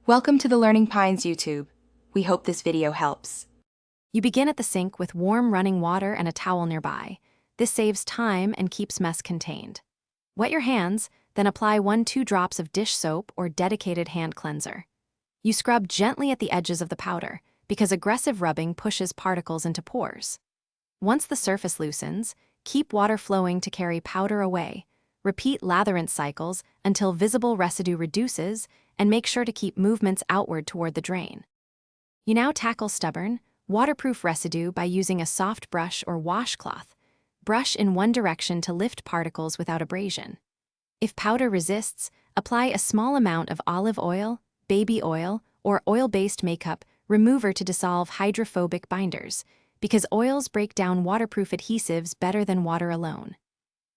Welcome to the Learning Pines YouTube. We hope this video helps. You begin at the sink with warm running water and a towel nearby. This saves time and keeps mess contained. Wet your hands, then apply 1-2 drops of dish soap or dedicated hand cleanser. You scrub gently at the edges of the powder, because aggressive rubbing pushes particles into pores. Once the surface loosens, keep water flowing to carry powder away. Repeat latherance cycles until visible residue reduces, and make sure to keep movements outward toward the drain. You now tackle stubborn, waterproof residue by using a soft brush or washcloth. Brush in one direction to lift particles without abrasion. If powder resists, apply a small amount of olive oil, baby oil, or oil-based makeup remover to dissolve hydrophobic binders, because oils break down waterproof adhesives better than water alone.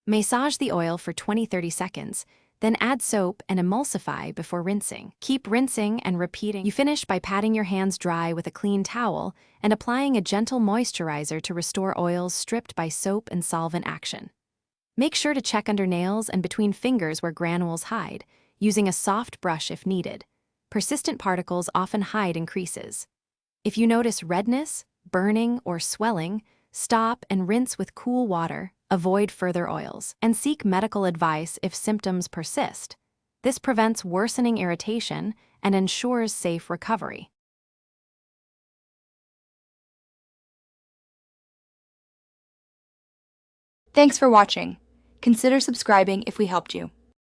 Massage the oil for 20-30 seconds, then add soap and emulsify before rinsing. Keep rinsing and repeating. You finish by patting your hands dry with a clean towel and applying a gentle moisturizer to restore oils stripped by soap and solvent action. Make sure to check under nails and between fingers where granules hide, using a soft brush if needed. Persistent particles often hide in creases. If you notice redness, burning, or swelling, stop and rinse with cool water. Avoid further oils, and seek medical advice if symptoms persist. This prevents worsening irritation and ensures safe recovery. Thanks for watching. Consider subscribing if we helped you.